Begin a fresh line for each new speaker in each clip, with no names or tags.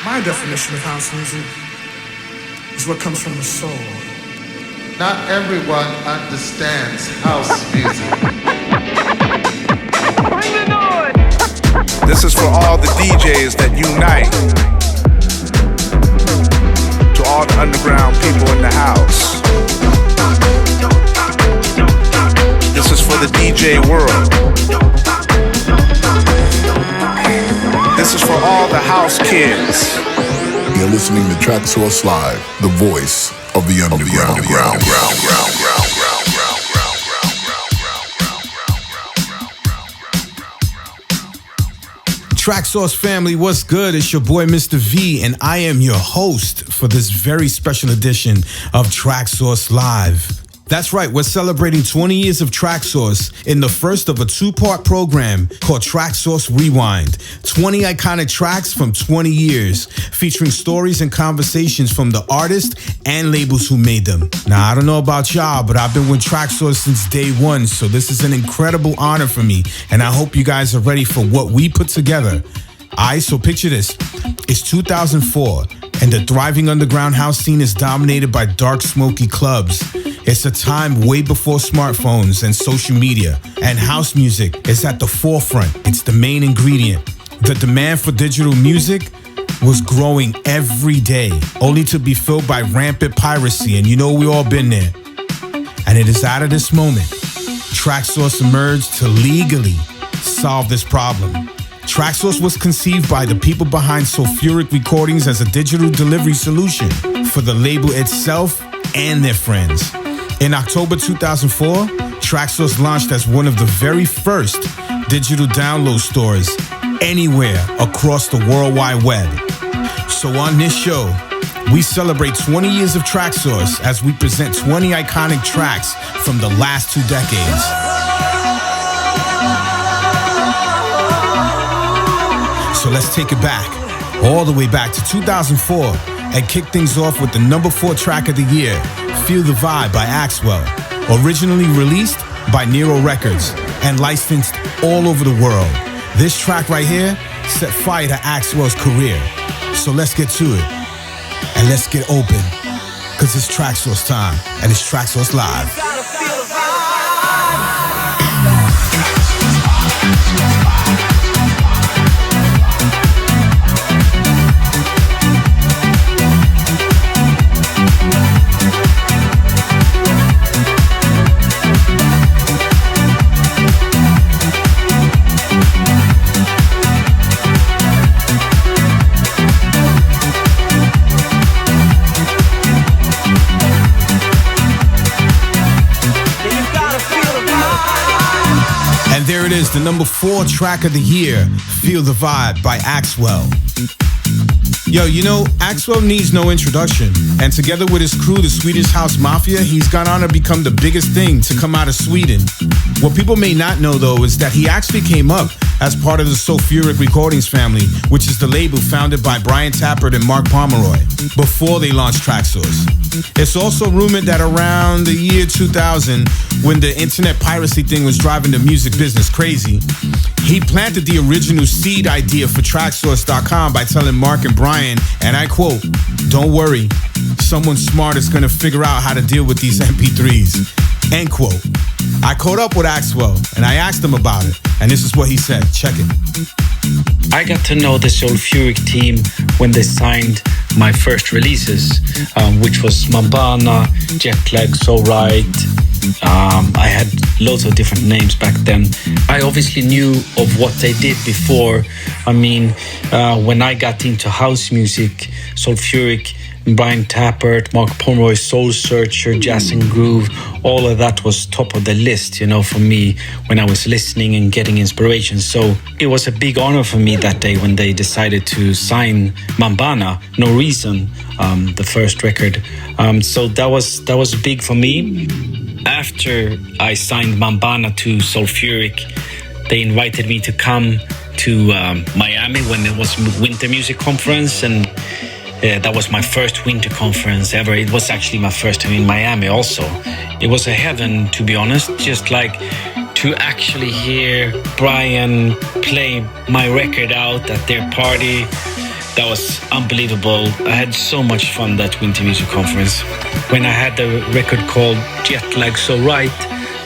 My definition of house music is what comes from the soul.
Not everyone understands house music.
Bring the noise!
This is for all the DJs that unite. To all the underground people in the house. This is for the DJ world. This is for all the house kids.
You're listening to Traxsource Live, the voice of the underground.
Traxsource family, what's good? It's your boy Mr. V, and I am your host for this very special edition of Traxsource Live. That's right, we're celebrating 20 years of Traxsource in the first of a two-part program called Traxsource Rewind. 20 iconic tracks from 20 years, featuring stories and conversations from the artists and labels who made them. Now, I don't know about y'all, but I've been with Traxsource since day one, so this is an incredible honor for me, and I hope you guys are ready for what we put together. Alright, so picture this. It's 2004, and the thriving underground house scene is dominated by dark, smoky clubs. It's a time way before smartphones and social media, and house music is at the forefront. It's the main ingredient. The demand for digital music was growing every day, only to be filled by rampant piracy, and you know we all been there. And it is out of this moment, Traxsource emerged to legally solve this problem. Traxsource was conceived by the people behind Sulfuric Recordings as a digital delivery solution for the label itself and their friends. In October 2004, Traxsource launched as one of the very first digital download stores anywhere across the World Wide Web. So on this show, we celebrate 20 years of Traxsource as we present 20 iconic tracks from the last 2 decades. So let's take it back, all the way back to 2004, and kick things off with the number 4 track of the year, Feel the Vibe by Axwell, originally released by Nero Records and licensed all over the world. This track right here set fire to Axwell's career. So let's get to it, and let's get open, because it's Traxsource time, and it's Traxsource Live. There it is, the number 4 track of the year, Feel the Vibe by Axwell. Yo, you know, Axwell needs no introduction, and together with his crew, the Swedish House Mafia, he's gone on to become the biggest thing to come out of Sweden. What people may not know, though, is that he actually came up as part of the Sulfuric Recordings family, which is the label founded by Brian Tappert and Mark Pomeroy, before they launched Traxsource. It's also rumored that around the year 2000, when the internet piracy thing was driving the music business crazy, he planted the original seed idea for Traxsource.com by telling Mark and Brian, and I quote, "Don't worry, someone smart is going to figure out how to deal with these MP3s." End quote. I caught up with Axwell, and I asked him about it, and this is what he said. Check it.
I got to know the Sulfuric team when they signed my first releases, which was Mambana, Jetlag, So Right. I had loads of different names back then. I obviously knew of what they did before. I mean, when I got into house music, Sulfuric, Brian Tappert, Mark Pomeroy, Soul Searcher, Jazz and Groove, all of that was top of the list, you know, for me when I was listening and getting inspiration. So it was a big honor for me that day when they decided to sign Mambana, No Reason, the first record. So that was big for me. After I signed Mambana to Sulfuric, they invited me to come to Miami when it was Winter Music Conference, and that was my first winter conference ever. It was actually my first time in Miami also. It was a heaven, to be honest, just like to actually hear Brian play my record out at their party. That was unbelievable. I had so much fun that Winter Music Conference. When I had the record called Jet Lag So Right,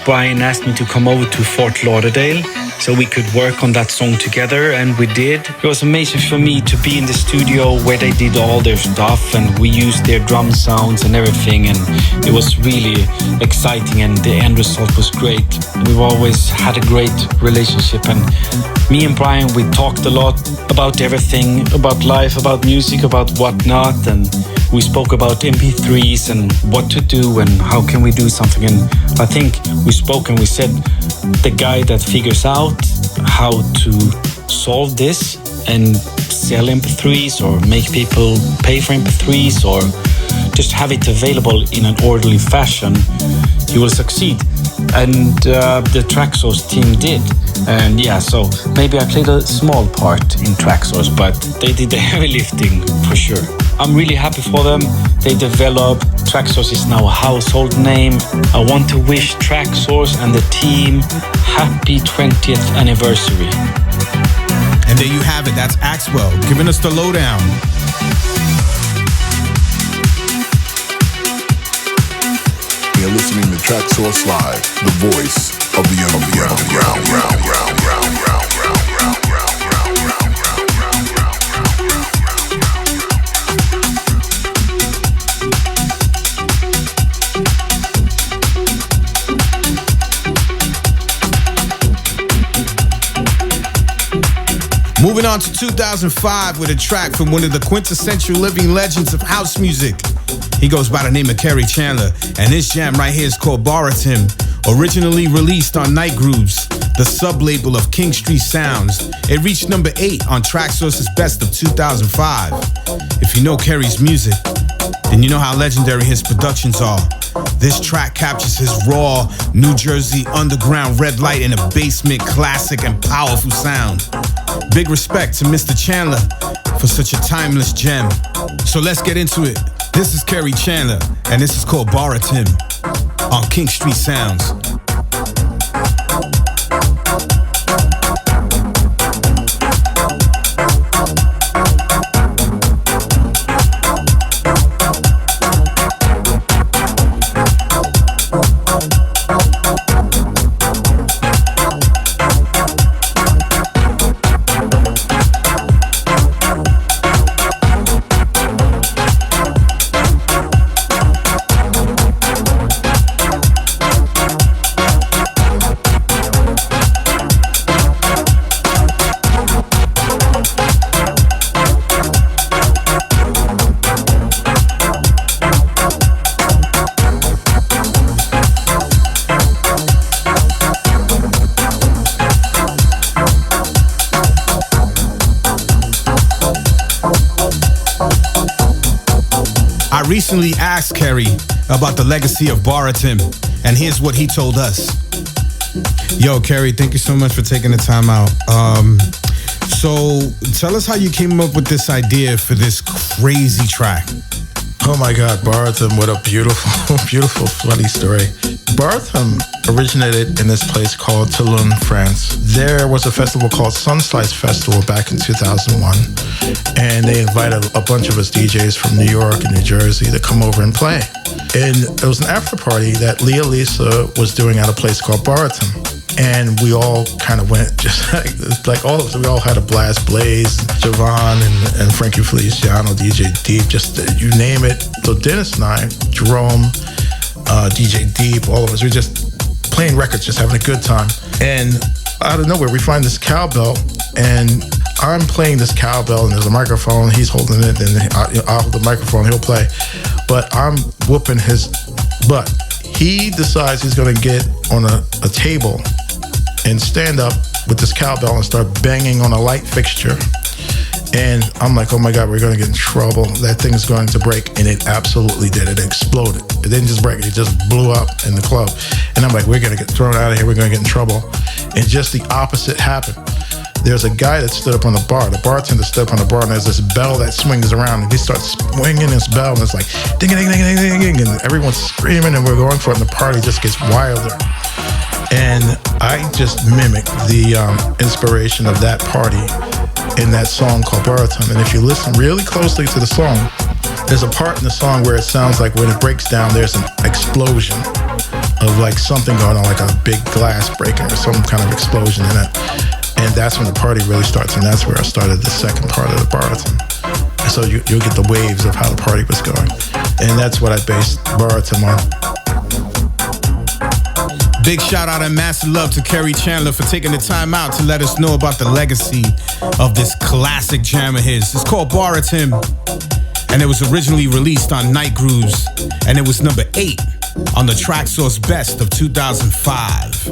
Brian asked me to come over to Fort Lauderdale so we could work on that song together, and we did. It was amazing for me to be in the studio where they did all their stuff and we used their drum sounds and everything, and it was really exciting and the end result was great. We've always had a great relationship, and me and Brian, we talked a lot about everything, about life, about music, about whatnot, and we spoke about MP3s and what to do and how can we do something. And I think we spoke and we said the guy that figures out how to solve this and sell MP3s or make people pay for MP3s or just have it available in an orderly fashion, you will succeed. And the Traxsource team did. And yeah, so maybe I played a small part in Traxsource, but they did the heavy lifting for sure. I'm really happy for them. They developed. Traxsource is now a household name. I want to wish Traxsource and the team happy 20th anniversary.
And there you have it. That's Axwell giving us the lowdown.
You're listening to Traxsource Live, the voice of the underground.
Moving on to 2005 with a track from one of the quintessential living legends of house music. He goes by the name of Kerri Chandler, and this jam right here is called Baratim, originally released on Night Grooves, the sub-label of King Street Sounds. It reached number 8 on Traxsource's Best of 2005. If you know Kerri's music, then you know how legendary his productions are. This track captures his raw, New Jersey underground red light in a basement classic and powerful sound. Big respect to Mr. Chandler for such a timeless gem. So let's get into it. This is Kerri Chandler, and this is called Baratim on King Street Sounds. I recently asked Kerri about the legacy of Baratim, and here's what he told us. Yo, Kerri, thank you so much for taking the time out. So tell us how you came up with this idea for this crazy track.
Oh my God, Baratim, what a beautiful, beautiful, funny story. Baratim originated in this place called Toulon, France. There was a festival called Sunslice Festival back in 2001, and they invited a bunch of us DJs from New York and New Jersey to come over and play. And it was an after party that Leah Lisa was doing at a place called Baratim. And we all kind of went, just like all of us, we all had a blast. Blaze, Javon, and Frankie Feliciano, DJ Deep, just you name it. So Dennis and I, Jerome, DJ Deep, all of us, we were just playing records, just having a good time. And out of nowhere, we find this cowbell, and I'm playing this cowbell, and there's a microphone, he's holding it, and I'll hold the microphone, he'll play. But I'm whooping his butt. He decides he's gonna get on a table and stand up with this cowbell and start banging on a light fixture. And I'm like, oh my God, we're gonna get in trouble. That thing is going to break. And it absolutely did. It exploded. It didn't just break, it just blew up in the club. And I'm like, we're gonna get thrown out of here, we're gonna get in trouble. And just the opposite happened. There's a guy that stood up on the bar, the bartender stood up on the bar, and there's this bell that swings around, and he starts swinging this bell, and it's like ding, ding, ding, ding, ding, ding, and everyone's screaming, and we're going for it, and the party just gets wilder. And I just mimicked the inspiration of that party in that song called Baratum. And if you listen really closely to the song, there's a part in the song where it sounds like when it breaks down, there's an explosion of like something going on, like a big glass breaking or some kind of explosion in it. And that's when the party really starts. And that's where I started the second part of the Baratum. And so you'll get the waves of how the party was going. And that's what I based Baratum on.
Big shout out and massive love to Kerri Chandler for taking the time out to let us know about the legacy of this classic jam of his. It's called Baratum, and it was originally released on Night Grooves, and it was number 8 on the Traxsource Best of 2005.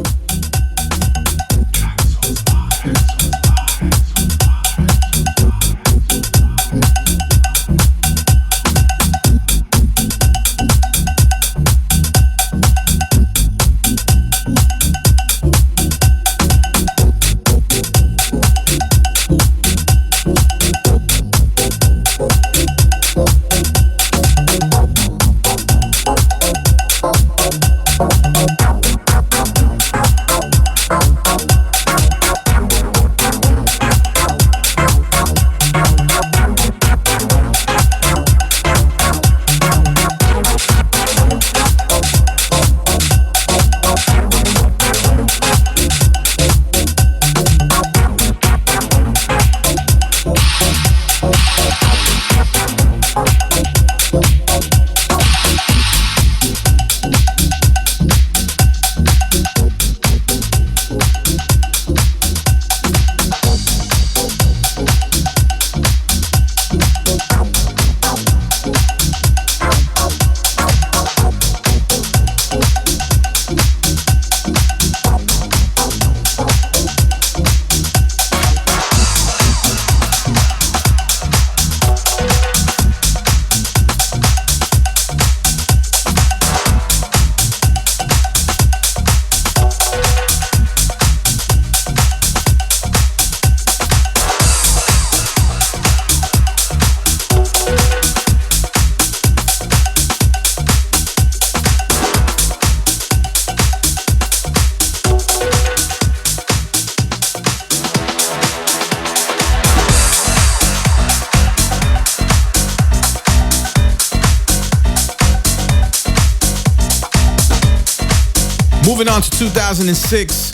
Moving on to 2006,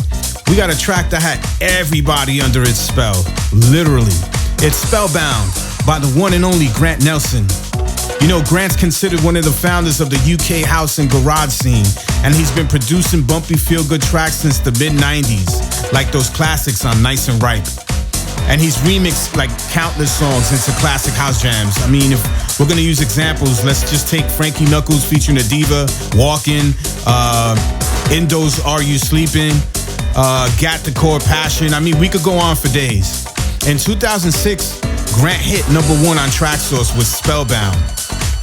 we got a track that had everybody under its spell, literally. It's Spellbound by the one and only Grant Nelson. You know, Grant's considered one of the founders of the UK house and garage scene, and he's been producing bumpy feel-good tracks since the mid-90s, like those classics on Nice and Ripe. And he's remixed like countless songs into classic house jams. I mean, if we're gonna use examples, let's just take Frankie Knuckles featuring Adiva, Walkin', Indo's Are You Sleeping, Got the Core Passion. I mean, we could go on for days. In 2006, Grant hit #1 on Traxsource with Spellbound.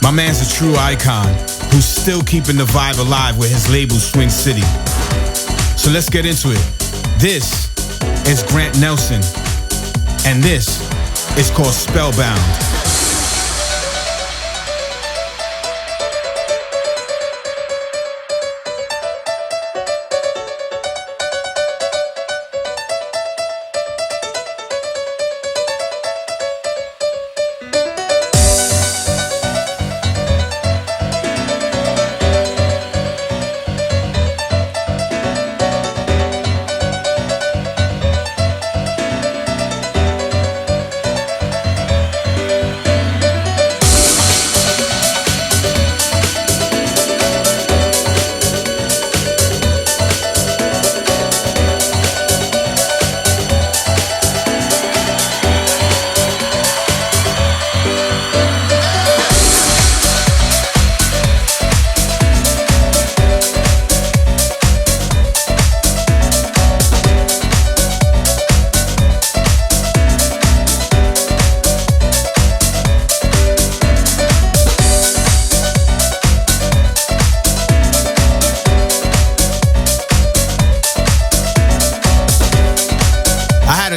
My man's a true icon who's still keeping the vibe alive with his label Swing City. So let's get into it. This is Grant Nelson, and this is called Spellbound.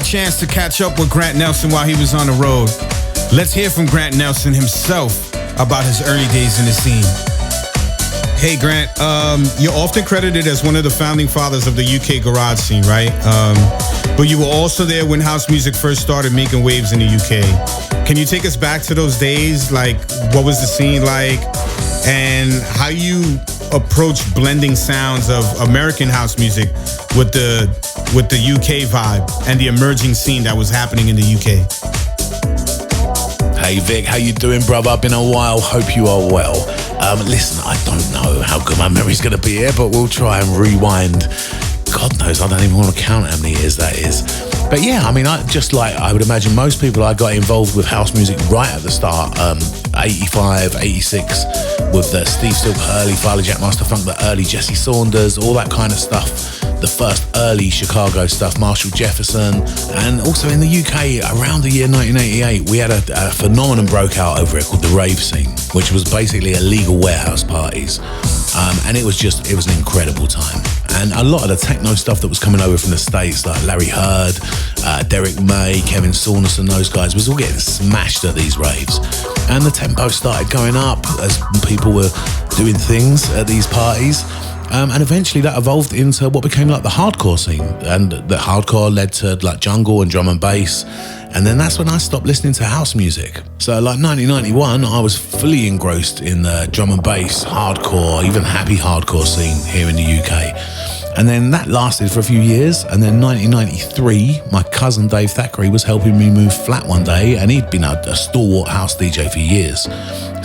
Chance to catch up with Grant Nelson while he was on the road. Let's hear from Grant Nelson himself about his early days in the scene. Hey Grant, you're often credited as one of the founding fathers of the UK garage scene, right? but you were also there when house music first started making waves in the UK. Can you take us back to those days? Like, what was the scene like, and how you approach blending sounds of American house music with the UK vibe and the emerging scene that was happening in the UK?
Hey Vic, how you doing, brother? Been a while, hope you are well. Listen, I don't know how good my memory's gonna be here, but we'll try and rewind. God knows, I don't even want to count how many years that is. But yeah, I mean, I would imagine most people, I got involved with house music right at the start, 85, 86, with Steve Silk, early Farley Jack Master Funk, the early Jesse Saunders, all that kind of stuff. The first early Chicago stuff, Marshall Jefferson, and also in the UK around the year 1988, we had a phenomenon broke out over it called the rave scene, which was basically illegal warehouse parties. And it was an incredible time. And a lot of the techno stuff that was coming over from the States, like Larry Heard, Derek May, Kevin Saunderson, those guys, was all getting smashed at these raves. And the tempo started going up as people were doing things at these parties. And eventually that evolved into what became like the hardcore scene. And the hardcore led to like jungle and drum and bass. And then that's when I stopped listening to house music. So like 1991, I was fully engrossed in the drum and bass, hardcore, even happy hardcore scene here in the UK. And then that lasted for a few years. And then 1993, my cousin Dave Thackeray was helping me move flat one day, and he'd been a stalwart house DJ for years.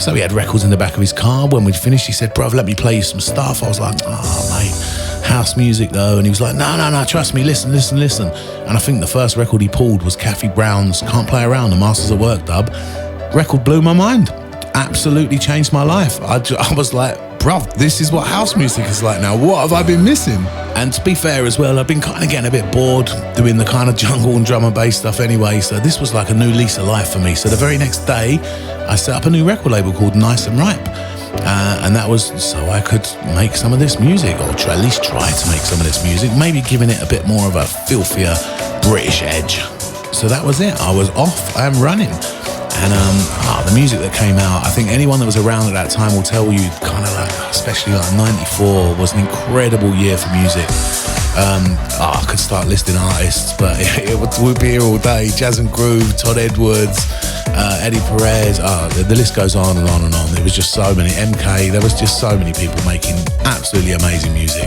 So he had records in the back of his car. When we'd finished, he said, "Bruv, let me play you some stuff." I was like, "Oh, mate, house music though." And he was like, no, trust me, listen. And I think the first record he pulled was Kathy Brown's Can't Play Around, the Masters at Work dub. Record blew my mind. Absolutely changed my life. I was like, bruv, this is what house music is like now. What have I been missing? And to be fair as well, I've been kind of getting a bit bored doing the kind of jungle and drum and bass stuff anyway. So this was like a new lease of life for me. So the very next day, I set up a new record label called Nice and Ripe. And that was so I could make some of this music, or at least try to make some of this music, maybe giving it a bit more of a filthier British edge. So that was it. I was off and running. And the music that came out, I think anyone that was around at that time will tell you, kind of like, especially like 94 was an incredible year for music. I could start listing artists, but we'd be here all day. Jazz and Groove, Todd Edwards, Eddie Perez, the list goes on and on and on. There was just so many, MK, there was just so many people making absolutely amazing music.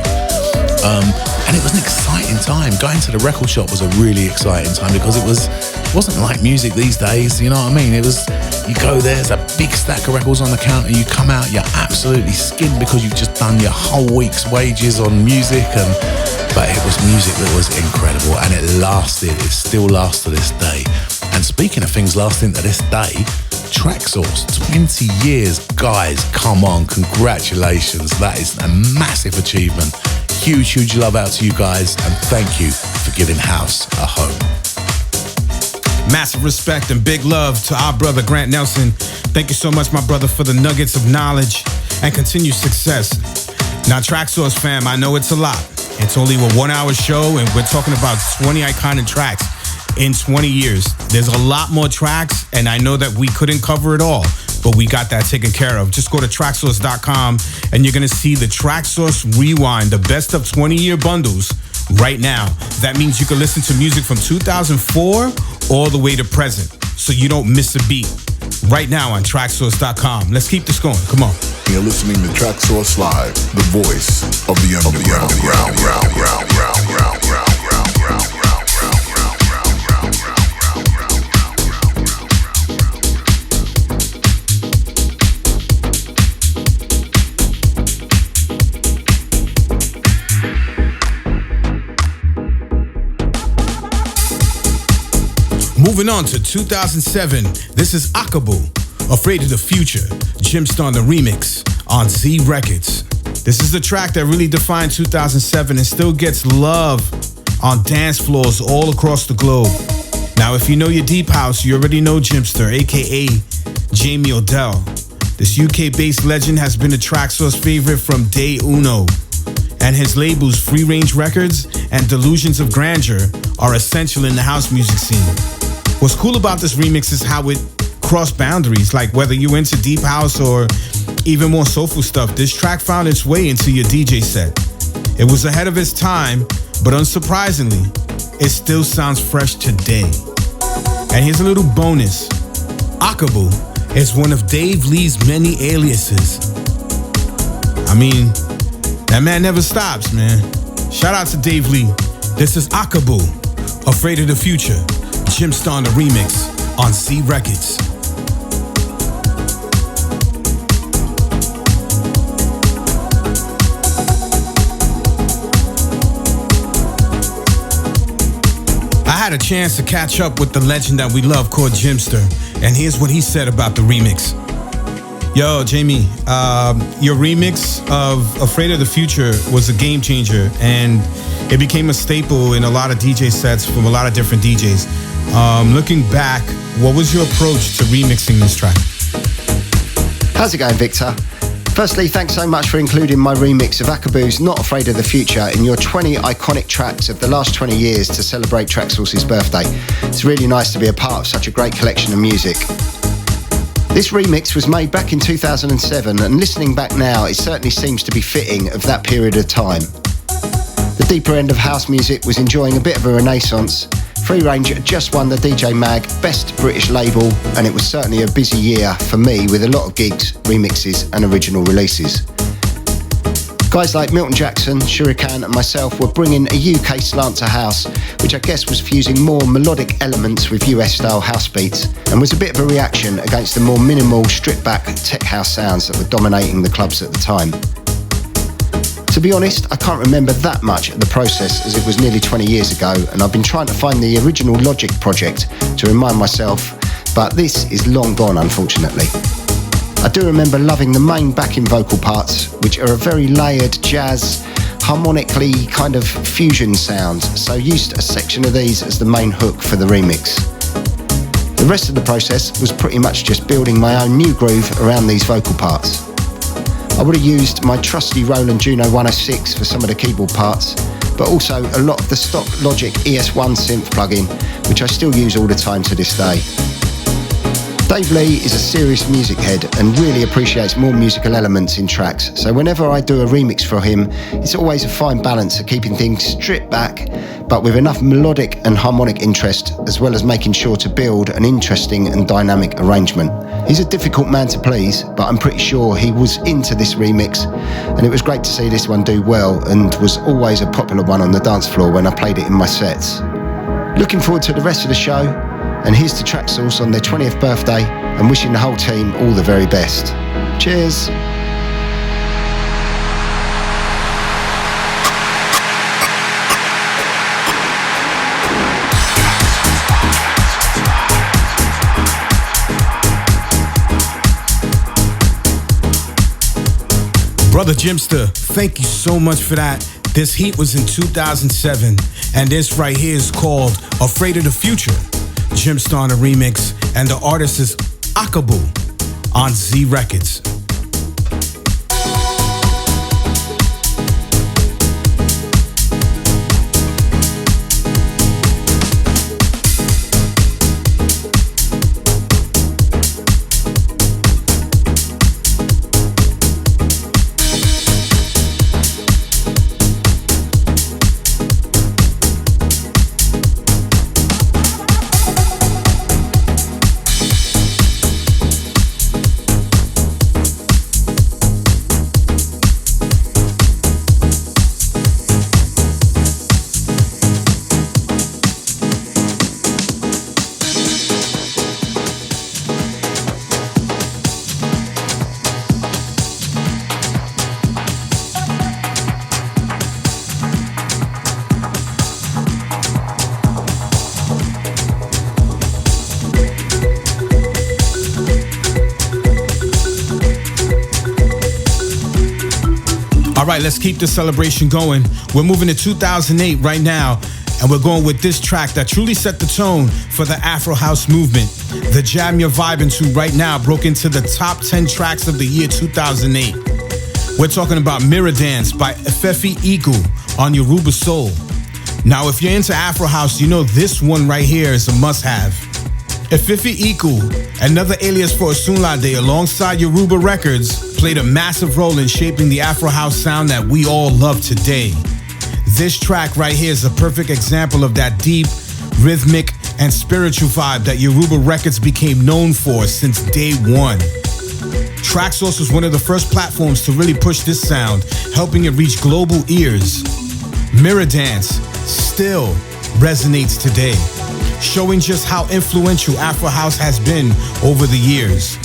And it was an exciting time. Going to the record shop was a really exciting time because it wasn't like music these days, you know what I mean? It was, you go there, there's a big stack of records on the counter, you come out, you're absolutely skinned because you've just done your whole week's wages on music, but it was music that was incredible, and it lasted, it still lasts to this day. And speaking of things lasting to this day, Traxsource, 20 years, guys, come on, congratulations. That is a massive achievement. Huge love out to you guys, and thank you for giving house a home.
Massive respect and big love to our brother Grant Nelson. Thank you so much, my brother, for the nuggets of knowledge and continued success. Now, Traxsource fam, I know it's a lot. It's only a 1 hour show, and we're talking about 20 iconic tracks in 20 years. There's a lot more tracks, and I know that we couldn't cover it all, but we got that taken care of. Just go to Traxsource.com, and you're going to see the Traxsource Rewind, the best of 20-year bundles right now. That means you can listen to music from 2004 all the way to present, so you don't miss a beat. Right now on Traxsource.com. Let's keep this going. Come on.
You're listening to Traxsource Live, the voice of the underground.
Moving on to 2007, this is Akabu, Afraid of the Future, Jimstar the remix on Z Records. This is the track that really defined 2007 and still gets love on dance floors all across the globe. Now, if you know your deep house, you already know Jimstar, aka Jamie Odell. This UK-based legend has been a Traxsource favorite from day uno, and his labels Free Range Records and Delusions of Grandeur are essential in the house music scene. What's cool about this remix is how it crossed boundaries, like whether you're into deep house or even more soulful stuff, this track found its way into your DJ set. It was ahead of its time, but unsurprisingly, it still sounds fresh today. And here's a little bonus. Akabu is one of Dave Lee's many aliases. I mean, that man never stops, man. Shout out to Dave Lee. This is Akabu, Afraid of the Future, Jim Star the remix on C Records. I had a chance to catch up with the legend that we love called Jimster, and here's what he said about the remix. Yo, Jamie, your remix of Afraid of the Future was a game changer, and it became a staple in a lot of DJ sets from a lot of different DJs. Looking back, what was your approach to remixing this track?
How's it going, Victor? Firstly, thanks so much for including my remix of Akabu's Not Afraid of the Future in your 20 iconic tracks of the last 20 years to celebrate Traxsource's birthday. It's really nice to be a part of such a great collection of music. This remix was made back in 2007, and listening back now, it certainly seems to be fitting of that period of time. The deeper end of house music was enjoying a bit of a renaissance. Free Range just won the DJ Mag Best British Label, and it was certainly a busy year for me with a lot of gigs, remixes and original releases. Guys like Milton Jackson, Shurikan and myself were bringing a UK slant to house, which I guess was fusing more melodic elements with US style house beats, and was a bit of a reaction against the more minimal, stripped back tech house sounds that were dominating the clubs at the time. To be honest, I can't remember that much of the process, as it was nearly 20 years ago, and I've been trying to find the original Logic project to remind myself, but this is long gone, unfortunately. I do remember loving the main backing vocal parts, which are a very layered jazz, harmonically kind of fusion sound, so used a section of these as the main hook for the remix. The rest of the process was pretty much just building my own new groove around these vocal parts. I would have used my trusty Roland Juno 106 for some of the keyboard parts, but also a lot of the stock Logic ES1 synth plugin, which I still use all the time to this day. Dave Lee is a serious music head and really appreciates more musical elements in tracks, so whenever I do a remix for him, it's always a fine balance of keeping things stripped back, but with enough melodic and harmonic interest, as well as making sure to build an interesting and dynamic arrangement. He's a difficult man to please, but I'm pretty sure he was into this remix, and it was great to see this one do well, and was always a popular one on the dance floor when I played it in my sets. Looking forward to the rest of the show, and here's to Traxsource on their 20th birthday, and wishing the whole team all the very best. Cheers!
Brother Jimster, thank you so much for that. This heat was in 2007, and this right here is called Afraid of the Future. Jimster on a remix, and the artist is Akabu on Z Records. All right, let's keep the celebration going. We're moving to 2008 right now, and we're going with this track that truly set the tone for the Afro House movement. The jam you're vibing to right now broke into the top 10 tracks of the year 2008. We're talking about Mirror Dance by Efefi Igu on Yoruba Soul. Now, if you're into Afro House, you know this one right here is a must-have. Efefi Igu, another alias for Osunlade alongside Yoruba Records, played a massive role in shaping the Afro House sound that we all love today. This track right here is a perfect example of that deep, rhythmic, and spiritual vibe that Yoruba Records became known for since day one. Traxsource was one of the first platforms to really push this sound, helping it reach global ears. Mirror Dance still resonates today, showing just how influential Afro House has been over the years.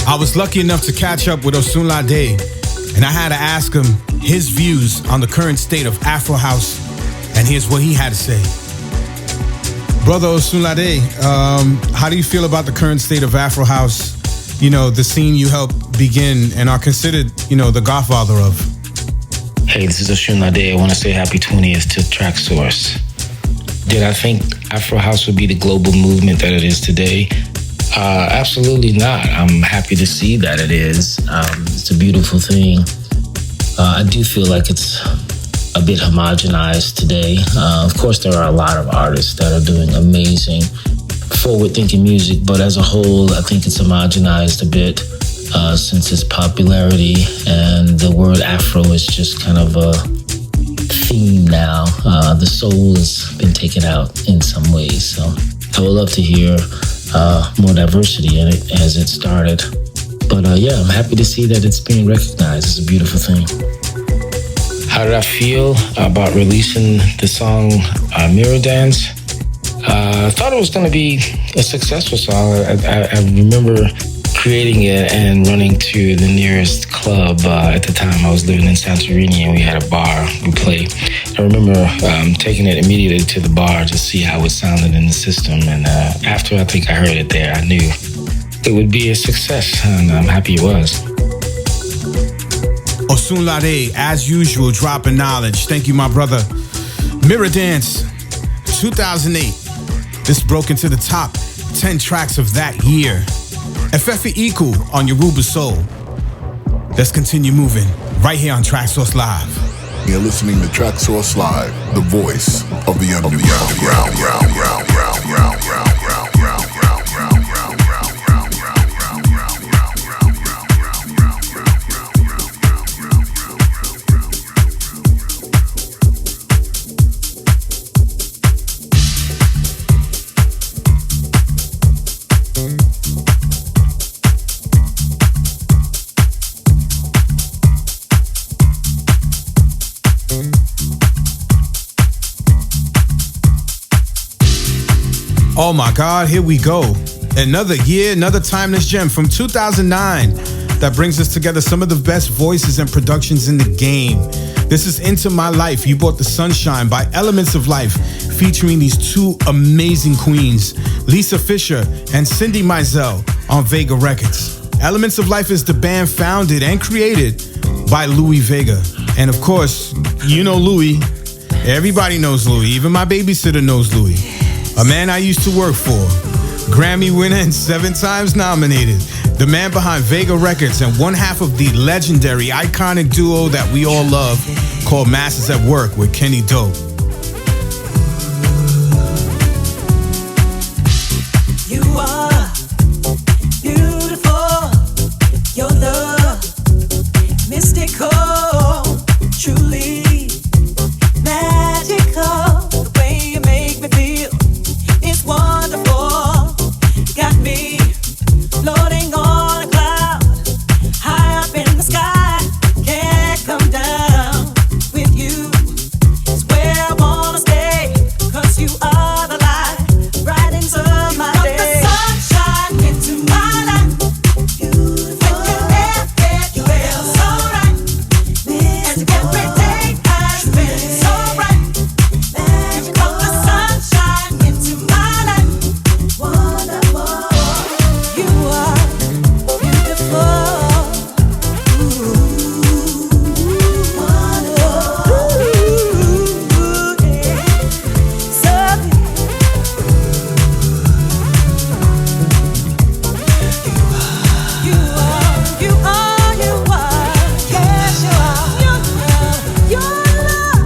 I was lucky enough to catch up with Osunlade, and I had to ask him his views on the current state of Afro House, and here's what he had to say. Brother Osunlade, how do you feel about the current state of Afro House? You know, the scene you helped begin and are considered, you know, the godfather of.
Hey, this is Osunlade. I want to say happy 20th to Traxsource. Did I think Afro House would be the global movement that it is today? Absolutely not. I'm happy to see that it is. It's a beautiful thing. I do feel like it's a bit homogenized today. Of course, there are a lot of artists that are doing amazing, forward-thinking music, but as a whole, I think it's homogenized a bit since its popularity, and the word Afro is just kind of a theme now. The soul has been taken out in some ways, so I would love to hear more diversity in it as it started. But yeah, I'm happy to see that it's being recognized. It's a beautiful thing. How did I feel about releasing the song Mirror Dance? I thought it was going to be a successful song. I remember creating it and running to the nearest club. At the time, I was living in Santorini, and we had a bar we played. I remember taking it immediately to the bar to see how it sounded in the system. And after I think I heard it there, I knew it would be a success, and I'm happy it was.
Osunlade, as usual, dropping knowledge. Thank you, my brother. Mirror Dance, 2008. This broke into the top 10 tracks of that year. Efefe Iku on Yoruba Soul. Let's continue moving right here on Traxsource Live.
You're listening to Traxsource Live, the voice of the underground.
Oh my God, here we go. Another year, another timeless gem from 2009 that brings us together some of the best voices and productions in the game. This is Into My Life, You Brought the Sunshine by Elements of Life, featuring these two amazing queens, Lisa Fischer and Cindy Mizell on Vega Records. Elements of Life is the band founded and created by Louie Vega. And of course, you know Louie. Everybody knows Louie. Even my babysitter knows Louie. A man I used to work for, Grammy winner and 7 times nominated, the man behind Vega Records and one half of the legendary, iconic duo that we all love called Masters at Work with Kenny Dope.
You are beautiful, your love mystical, truly magical. The way you make me feel, it's wonderful. Got me floating on a cloud, high up in the sky. Can't come down with you. It's where I wanna stay, 'cause you are the light right into my day. The sunshine into my life. Beautiful. When you left it, you feel so right. And every day I spend so right. You brought the sunshine into my life. Wonderful. You are beautiful. Ooh, wonderful. Ooh, yeah. So you are, yes you are. Your love,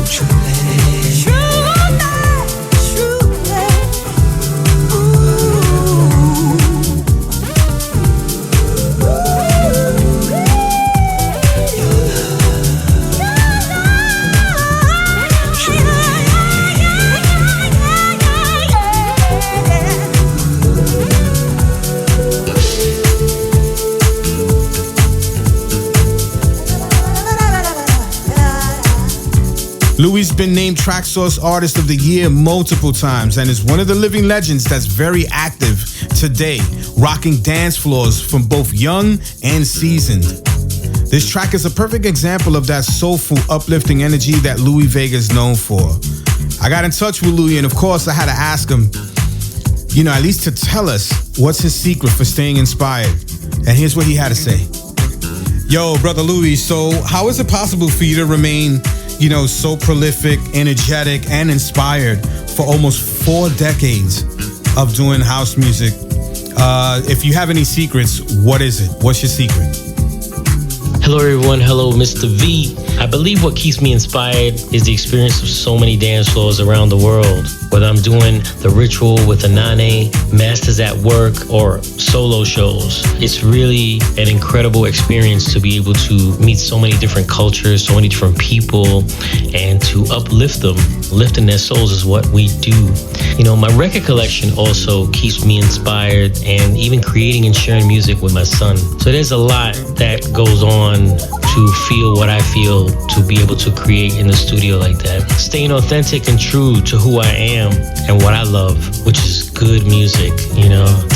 truly,
Louie's been named Traxsource Artist of the Year multiple times and is one of the living legends that's very active today, rocking dance floors from both young and seasoned. This track is a perfect example of that soulful, uplifting energy that Louie Vega is known for. I got in touch with Louie, and of course I had to ask him, at least to tell us what's his secret for staying inspired. And here's what he had to say. Yo, brother Louie, so how is it possible for you to remain so prolific, energetic, and inspired for almost 4 decades of doing house music? If you have any secrets, what is it? What's your secret?
Hello everyone, hello Mr. V. I believe what keeps me inspired is the experience of so many dance floors around the world. Whether I'm doing the ritual with Anane, Masters at Work, or solo shows, it's really an incredible experience to be able to meet so many different cultures, so many different people, and to uplift them. Lifting their souls is what we do. My record collection also keeps me inspired, and even creating and sharing music with my son. So there's a lot that goes on to feel what I feel, to be able to create in the studio like that. Staying authentic and true to who I am and what I love, which is good music.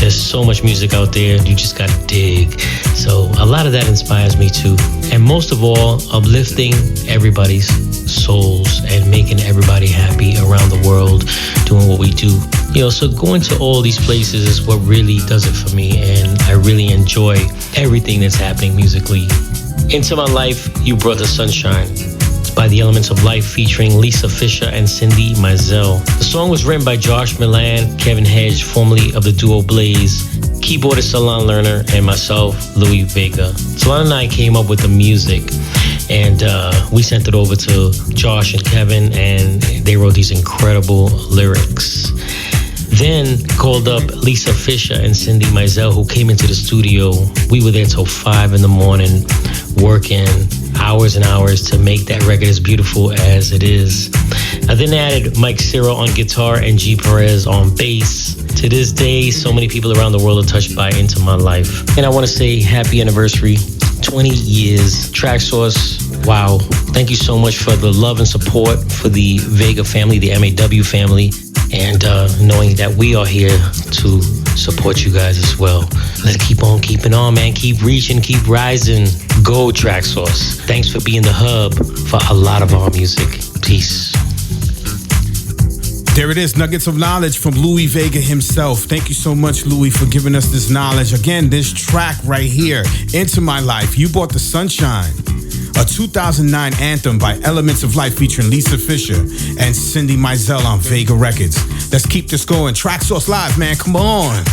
There's so much music out there, you just gotta dig. So a lot of that inspires me too. And most of all, uplifting everybody's souls and making everybody happy around the world, doing what we do. So going to all these places is what really does it for me, and I really enjoy everything that's happening musically. Into My Life, You Brought the Sunshine. It's by the Elements of Life, featuring Lisa Fischer and Cindy Mizell. The song was written by Josh Milan, Kevin Hedge, formerly of the duo Blaze, keyboardist Salon Lerner, and myself, Louis Vega. Salon and I came up with the music, and we sent it over to Josh and Kevin, and they wrote these incredible lyrics. Then called up Lisa Fisher and Cindy Mizell, who came into the studio. We were there till 5 in the morning, working hours and hours to make that record as beautiful as it is. I then added Mike Ciro on guitar and G Perez on bass. To this day, so many people around the world are touched by Into My Life. And I want to say happy anniversary, 20 years. Traxsource, wow. Thank you so much for the love and support for the Vega family, the MAW family, and knowing that we are here to support you guys as well. Let's keep on keeping on, man. Keep reaching, keep rising. Go Traxsource. Thanks for being the hub for a lot of our music. Peace.
There it is, nuggets of knowledge from Louis Vega himself. Thank you so much, Louis, for giving us this knowledge. Again, this track right here, Into My Life, You Brought the Sunshine, a 2009 anthem by Elements of Life featuring Lisa Fisher and Cindy Mizell on Vega Records. Let's keep this going. Traxsource Live, man, come on.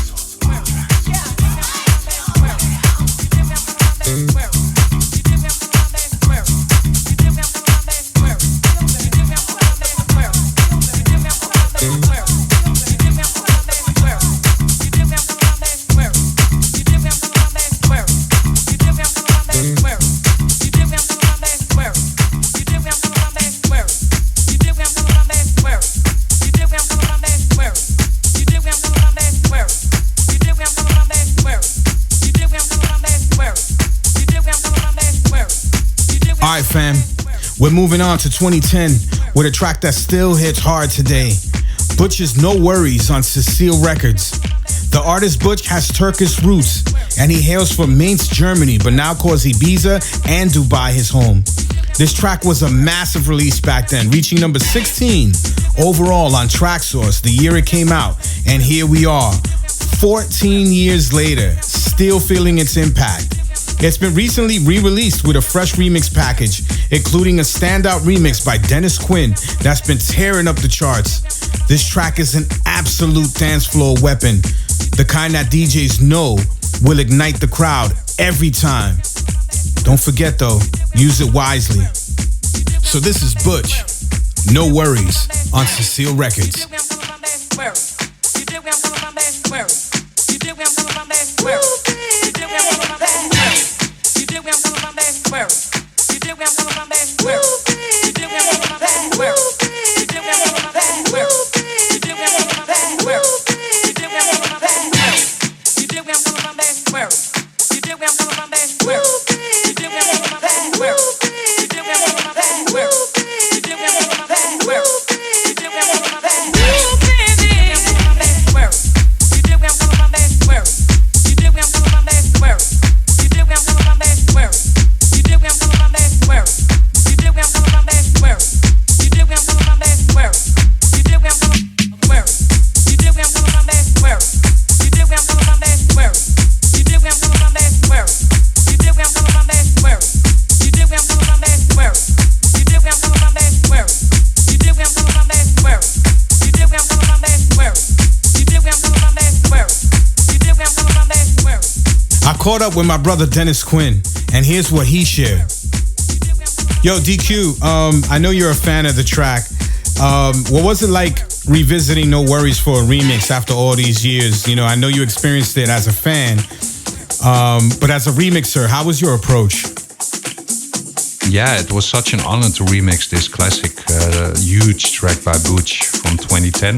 All right, fam, we're moving on to 2010 with a track that still hits hard today. Butch's No Worries on Cecile Records. The artist Butch has Turkish roots, and he hails from Mainz, Germany, but now calls Ibiza and Dubai his home. This track was a massive release back then, reaching number 16 overall on Traxsource the year it came out. And here we are, 14 years later, still feeling its impact. It's been recently re-released with a fresh remix package, including a standout remix by Dennis Quinn that's been tearing up the charts. This track is an absolute dance floor weapon, the kind that DJs know will ignite the crowd every time. Don't forget though, use it wisely. So this is Butch, No Worries on Cecile Records. Caught up with my brother Dennis Quinn, and here's what he shared. Yo, DQ, I know you're a fan of the track. What was it like revisiting No Worries for a remix after all these years? You know, I know you experienced it as a fan, but as a remixer, how was your approach?
Yeah, it was such an honor to remix this classic, huge track by Butch from 2010.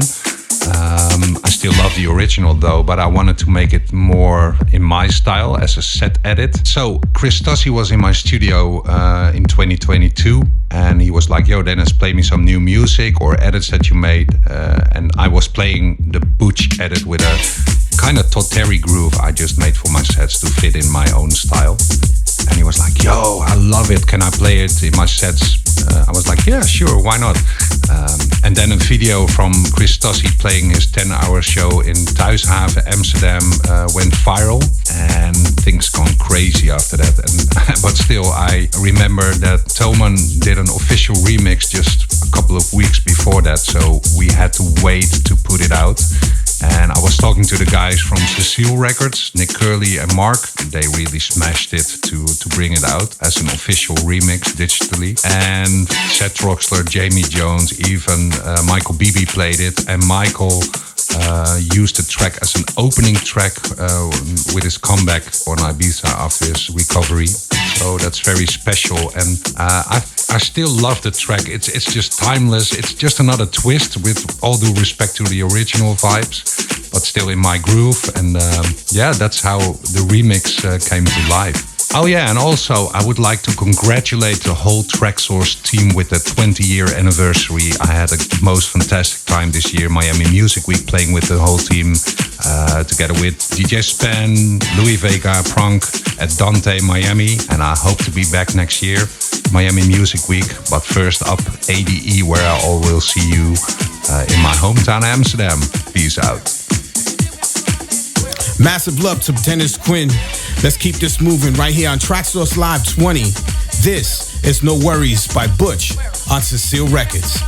I still love the original though, but I wanted to make it more in my style as a set edit. So Chris Tossi was in my studio in 2022, and he was like, yo Dennis, play me some new music or edits that you made, and I was playing the Butch edit with a kind of Todd Terry groove I just made for my sets to fit in my own style. And he was like, yo, I love it, can I play it in my sets? I was like, yeah, sure, why not? And then a video from Chris Tossi playing his 10-hour show in Thuishaven, Amsterdam, went viral, and things gone crazy after that. But still, I remember that Toman did an official remix just a couple of weeks before that, so we had to wait to put it out. And I was talking to the guys from Cecile Records, Nick Curley and Mark. They really smashed it to bring it out as an official remix digitally. And Seth Troxler, Jamie Jones, even Michael Beebe played it. And Michael used the track as an opening track with his comeback on Ibiza after his recovery. So that's very special, and I still love the track. It's just timeless. It's just another twist, with all due respect to the original vibes, but still in my groove. And yeah, that's how the remix came to life. Oh yeah, and also I would like to congratulate the whole Traxsource team with the 20-year anniversary. I had a most fantastic time this year, Miami Music Week, playing with the whole team, together with DJ Span, Louis Vega, Prank at Dante Miami, and I hope to be back next year, Miami Music Week. But first up, ADE, where I all will see you in my hometown Amsterdam. Peace out.
Massive love to Dennis Quinn. Let's keep this moving right here on Traxsource Live 20. This is No Worries by Butch on Cecile Records.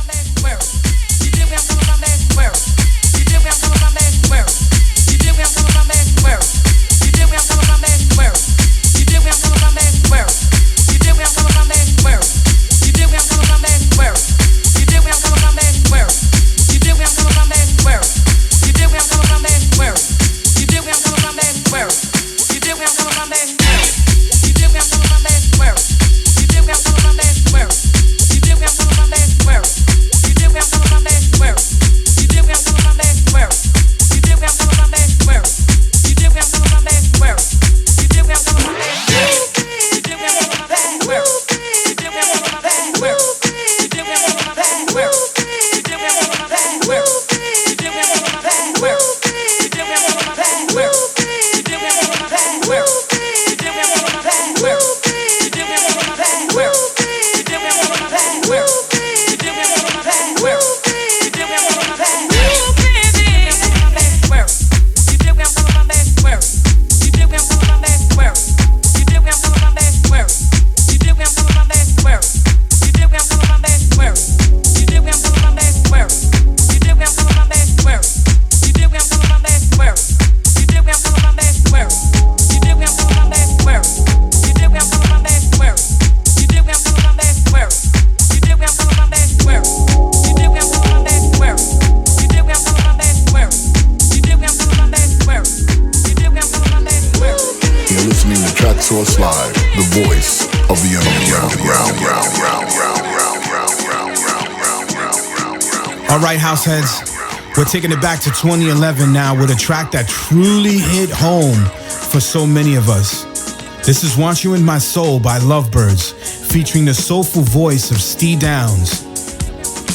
Traxsource Live, the voice of the underground.
All right, house heads, we're taking it back to 2011 now with a track that truly hit home for so many of us. This is Want You in My Soul by Lovebirds, featuring the soulful voice of Steve Downs.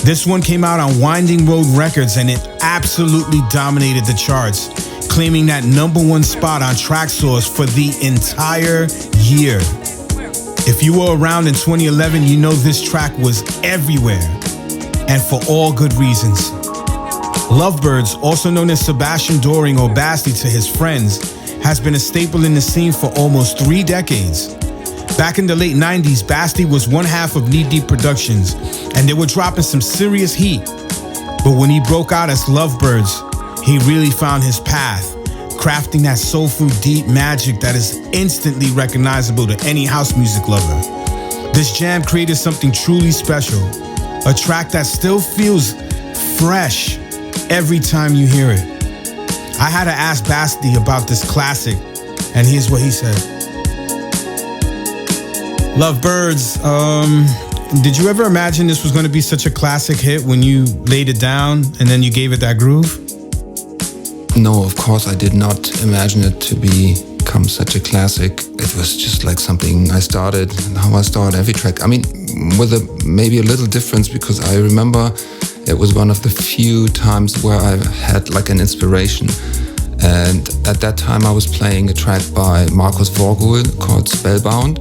This one came out on Winding Road Records and it absolutely dominated the charts, claiming that #1 spot on Traxsource for the entire year. If you were around in 2011, you know this track was everywhere, and for all good reasons. Lovebirds, also known as Sebastian Doring or Basti to his friends, has been a staple in the scene for almost 3 decades. Back in the late 90s, Basti was one half of Knee Deep Productions, and they were dropping some serious heat. But when he broke out as Lovebirds, he really found his path, crafting that soulful, deep magic that is instantly recognizable to any house music lover. This jam created something truly special, a track that still feels fresh every time you hear it. I had to ask Basti about this classic, and here's what he said. Lovebirds, did you ever imagine this was going to be such a classic hit when you laid it down and then you gave it that groove?
No, of course I did not imagine it to become such a classic. It was just like something I started, how I start every track. I mean, with maybe a little difference, because I remember it was one of the few times where I had like an inspiration. And at that time I was playing a track by Markus Vorgul called Spellbound.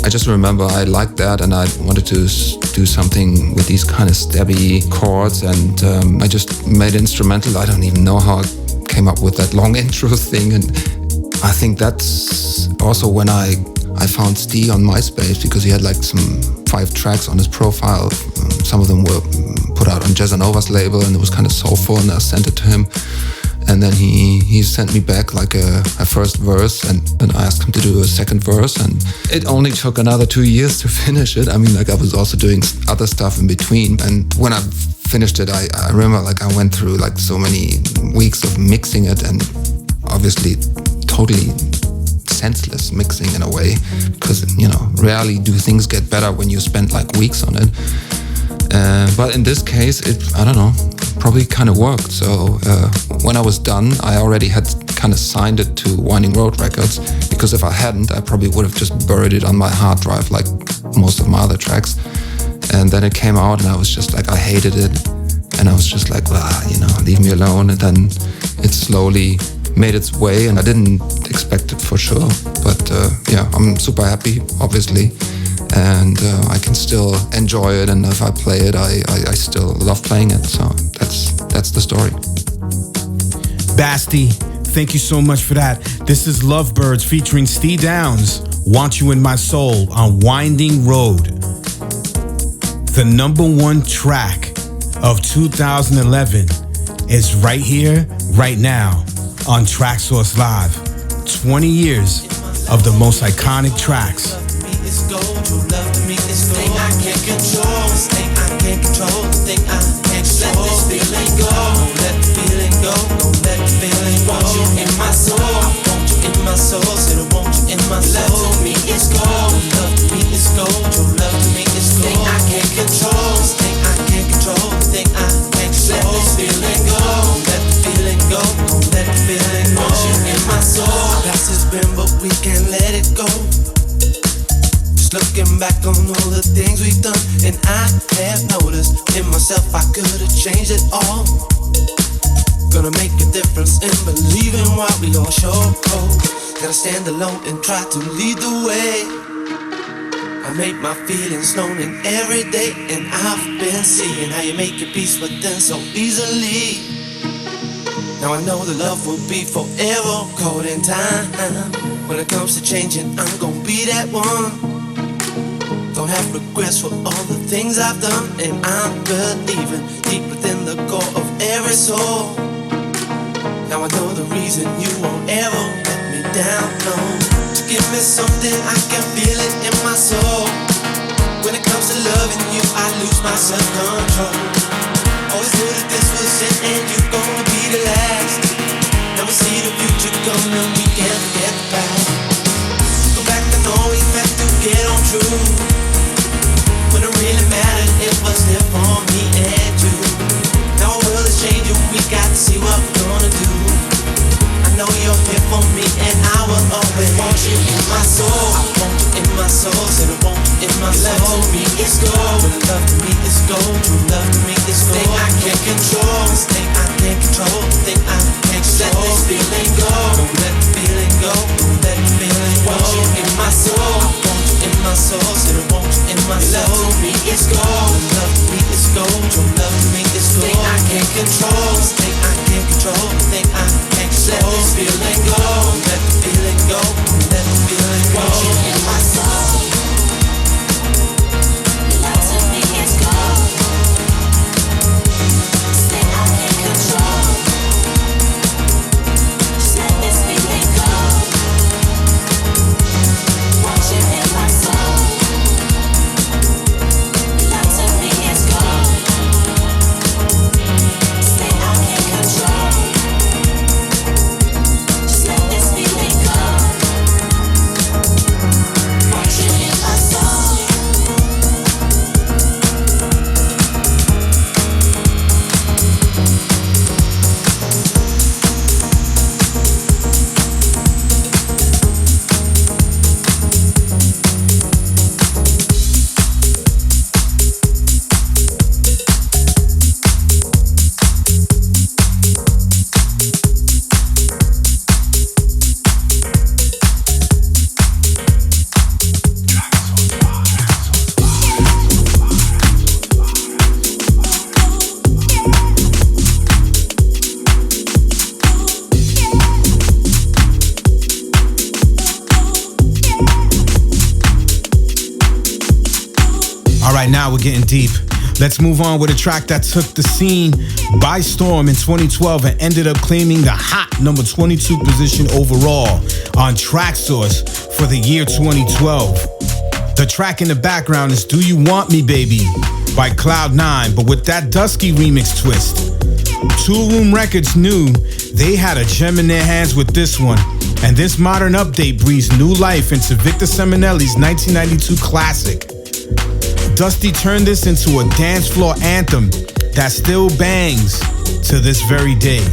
I just remember I liked that and I wanted to do something with these kind of stabby chords, and I just made an instrumental. I don't even know how I came up with that long intro thing, and I think that's also when I found Steve on MySpace, because he had like some 5 tracks on his profile. Some of them were put out on Jazz and Nova's label and it was kind of soulful, and I sent it to him. And then he sent me back like a first verse, and I asked him to do a second verse, and it only took another 2 years to finish it. I mean, like I was also doing other stuff in between. And when I finished it, I remember like I went through like so many weeks of mixing it, and obviously totally senseless mixing in a way, because, you know, rarely do things get better when you spend like weeks on it. But in this case, I don't know, probably kind of worked. So when I was done, I already had kind of signed it to Winding Road Records, because if I hadn't, I probably would have just buried it on my hard drive like most of my other tracks. And then it came out and I was just like, I hated it. And I was just like, you know, leave me alone. And then it slowly made its way, and I didn't expect it for sure. But yeah, I'm super happy, obviously. And I can still enjoy it, and if I play it, I still love playing it. So that's the story.
Basti, thank you so much for that. This is Lovebirds featuring Steve Downs, Want You in My Soul on Winding Road. The #1 track of 2011 is right here, right now on Traxsource Live. 20 years of the most iconic tracks.
It's gold, your love to me is gold. Thing I can't control, thing I can't control, thing I can't control. Let this feeling go, don't let the feeling go, don't let the feeling go. Want you in my soul, I want you in my soul, said I want you in my soul. Love to me is gold, love to me is gold, your love to me is gold. Thing I can't control, thing I can't control, thing I can't control. Let this feeling go, don't let the feeling go, don't let the feeling go. Want you in my soul, past has been but we can't let it go. Looking back on all the things we've done, and I have noticed in myself I could have changed it all. Gonna make a difference in believing what we all show. Gotta stand alone and try to lead the way. I make my feelings known in every day, and I've been seeing how you make your peace with them so easily. Now I know the love will be forever caught in time. When it comes to changing, I'm gonna be that one. Don't have regrets for all the things I've done, and I'm believing deep within the core of every soul. Now I know the reason you won't ever let me down, no. To give me something, I can feel it in my soul. When it comes to loving you, I lose my self-control. Always knew that this was it, and you're gonna be the last. Now we see the future coming, and we can't forget the past. Go back and always have to get on true. When it really mattered, it was there for me and you. Now our world is changing, we got to see what we're gonna do. I know you're here for me, and I will always want you in my soul. I want you in my soul, said I want you in my soul. Love to me is gold, love to me is gold, true love to me is gold. Thing I can't control, this thing I can't control, thing I can't control. Let this feeling go, don't let the feeling go, don't let the feeling go. Want you in my soul, I want you in my soul, said I want you in my soul. Love to me is gold, love to me is gold, true love to me is gold. Thing I can't control, this thing I can't control, thing I can't control. Let this feeling go, let the feeling go, let the feeling go. Want you in my soul. Love to me is gold. This thing I can't control. Just let this feeling go. Want you in my soul. Love to me is gold. This thing I can't control. Just let this feeling go. Want you in my soul.
All right, now we're getting deep. Let's move on with a track that took the scene by storm in 2012 and ended up claiming the hot number 22 position overall on Traxsource for the year 2012. The track in the background is Do You Want Me Baby by Cloud9, but with that Dusky remix twist. Tool Room Records knew they had a gem in their hands with this one, and this modern update breathes new life into Victor Seminelli's 1992 classic. Dusty turned this into a dance floor anthem that still bangs to this very day.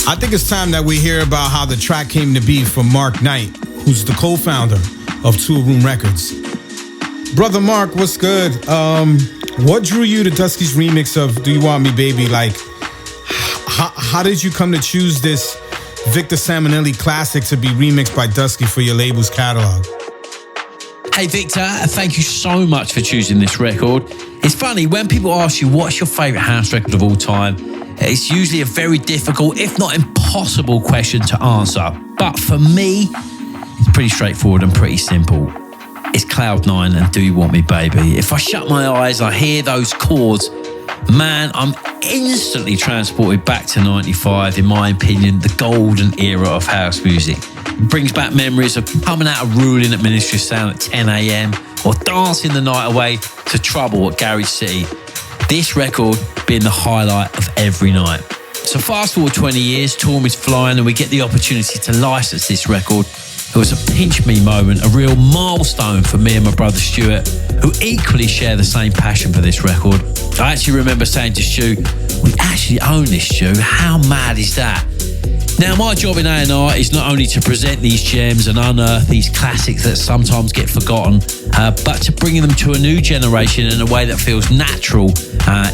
I think it's time that we hear about how the track came to be for Mark Knight, who's the co-founder of Tool Room Records. Brother Mark, what's good? What drew you to Dusky's remix of Do You Want Me Baby? Like, how did you come to choose this Victor Seminelli classic to be remixed by Dusky for your label's catalog?
Hey Victor, thank you so much for choosing this record. It's funny, when people ask you what's your favourite house record of all time, it's usually a very difficult, if not impossible question to answer. But for me, it's pretty straightforward and pretty simple. It's Cloud9 and Do You Want Me Baby. If I shut my eyes, I hear those chords, man, I'm instantly transported back to 95, in my opinion, the golden era of house music. It brings back memories of coming out of Ruling at Ministry of Sound at 10 a.m. or dancing the night away to Trouble at Garage City. This record being the highlight of every night. So fast forward 20 years, Torm is flying and we get the opportunity to license this record. It was a pinch me moment, a real milestone for me and my brother Stuart, who equally share the same passion for this record. I actually remember saying to Stu, we actually own this, Stu, how mad is that? Now, my job in A&R is not only to present these gems and unearth these classics that sometimes get forgotten, but to bring them to a new generation in a way that feels natural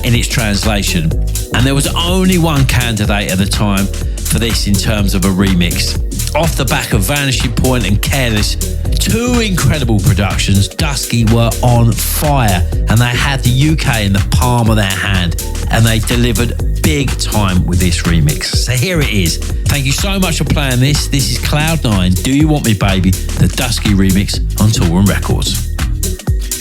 in its translation. And there was only one candidate at the time for this in terms of a remix. Off the back of Vanishing Point and Careless, two incredible productions, Dusky were on fire and they had the UK in the palm of their hand and they delivered big time with this remix. So here it is. Thank you so much for playing this. This is Cloud9, Do You Want Me Baby, the Dusky remix on Tool Room Records.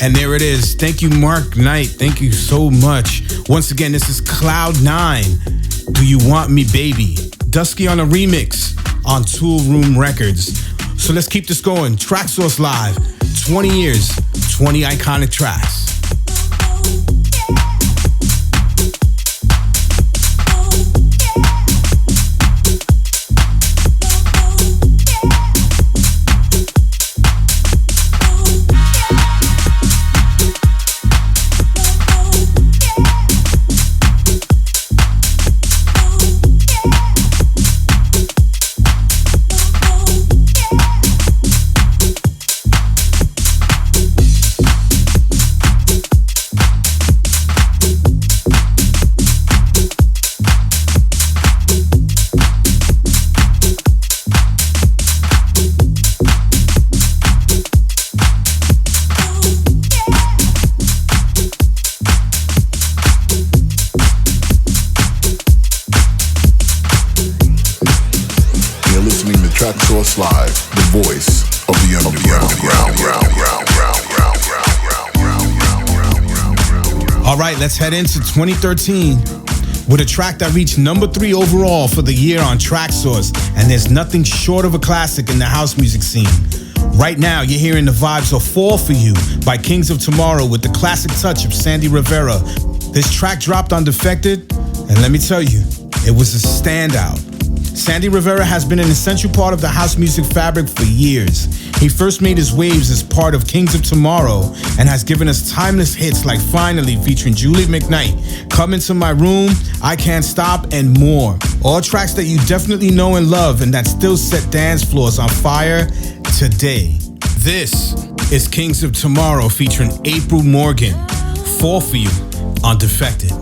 And there it is. Thank you, Mark Knight. Thank you so much. Once again, this is Cloud9, Do You Want Me Baby, Dusky on a remix on Tool Room Records. So let's keep this going. Traxsource Live, 20 years, 20 iconic tracks.
Traxsource Live, the voice of the underground.
All right, let's head into 2013 with a track that reached number 3 overall for the year on Traxsource, and there's nothing short of a classic in the house music scene. Right now, you're hearing the vibes of Fall For You by Kings of Tomorrow with the classic touch of Sandy Rivera. This track dropped on Defected, and let me tell you, it was a standout. Sandy Rivera has been an essential part of the house music fabric for years. He first made his waves as part of Kings of Tomorrow and has given us timeless hits like Finally featuring Julie McKnight, Come Into My Room, I Can't Stop, and more. All tracks that you definitely know and love and that still set dance floors on fire today. This is Kings of Tomorrow featuring April Morgan, Fall For You on Defected.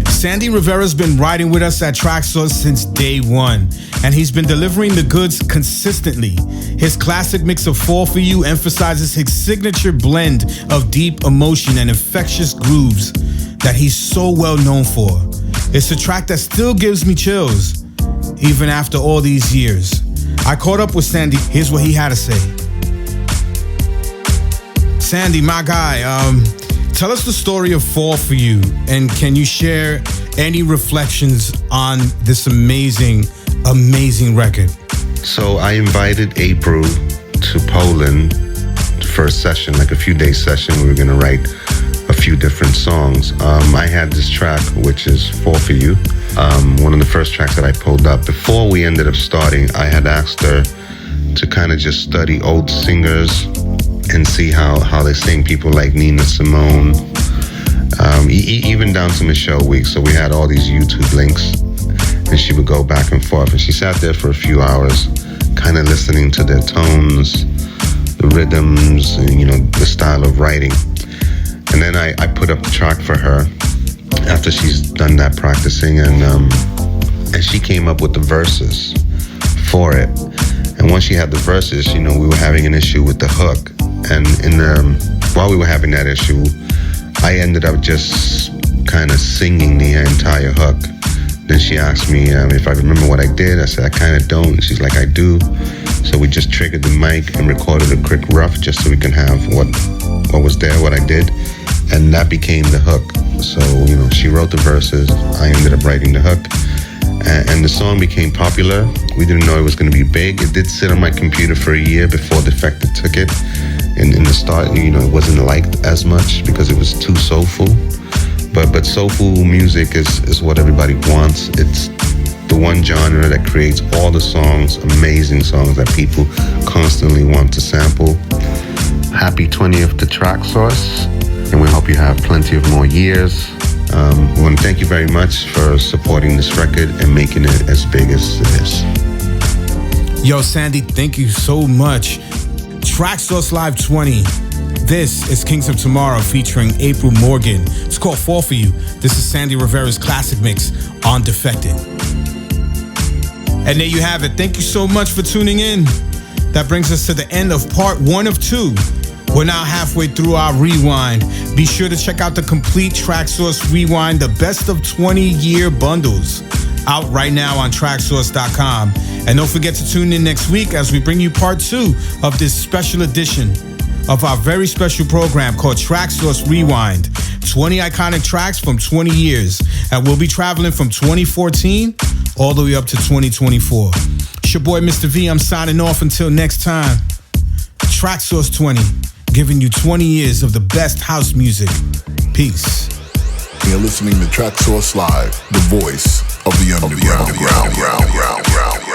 Sandy Rivera's been riding with us at Traxsource since day one, and he's been delivering the goods consistently. His classic mix of Fall For You emphasizes his signature blend of deep emotion and infectious grooves that he's so well known for. It's a track that still gives me chills, even after all these years. I caught up with Sandy. Here's what he had to say. Sandy, my guy, tell us the story of Fall For You, and can you share any reflections on this amazing, amazing record?
So I invited April to Poland for a session, like a few days session. We were going to write a few different songs. I had this track, which is Fall For You, one of the first tracks that I pulled up. Before we ended up starting, I had asked her to kind of just study old singers and see how they sing, people like Nina Simone, even down to Michelle Weeks. So we had all these YouTube links, and she would go back and forth. And she sat there for a few hours, kind of listening to their tones, the rhythms, and the style of writing. And then I put up the track for her after she's done that practicing, and she came up with the verses for it. And once she had the verses, we were having an issue with the hook. And while we were having that issue, I ended up just kind of singing the entire hook. Then she asked me if I remember what I did. I said, I kind of don't. And she's like, I do. So we just triggered the mic and recorded a quick rough just so we can have what was there, what I did. And that became the hook. So, she wrote the verses. I ended up writing the hook. And the song became popular. We didn't know it was going to be big. It did sit on my computer for a year before Defected took it. In the start, it wasn't liked as much because it was too soulful. But soulful music is what everybody wants. It's the one genre that creates all the songs, amazing songs that people constantly want to sample. Happy 20th to Traxsource, and we hope you have plenty of more years. We want to thank you very much for supporting this record and making it as big as it is.
Yo, Sandy, thank you so much. Traxsource Live 20. This is Kings of Tomorrow featuring April Morgan. It's called Fall For You. This is Sandy Rivera's classic mix on Defected. And there you have it. Thank you so much for tuning in. That brings us to the end of part 1 of 2. We're now halfway through our rewind. Be sure to check out the complete Traxsource Rewind, the best of 20-year bundles, out right now on Traxsource.com. And don't forget to tune in next week as we bring you part 2 of this special edition of our very special program called Traxsource Rewind. 20 iconic tracks from 20 years. And we'll be traveling from 2014 all the way up to 2024. It's your boy, Mr. V. I'm signing off until next time. Traxsource 20, giving you 20 years of the best house music. Peace.
You're listening to Traxsource Live, the voice of the underground.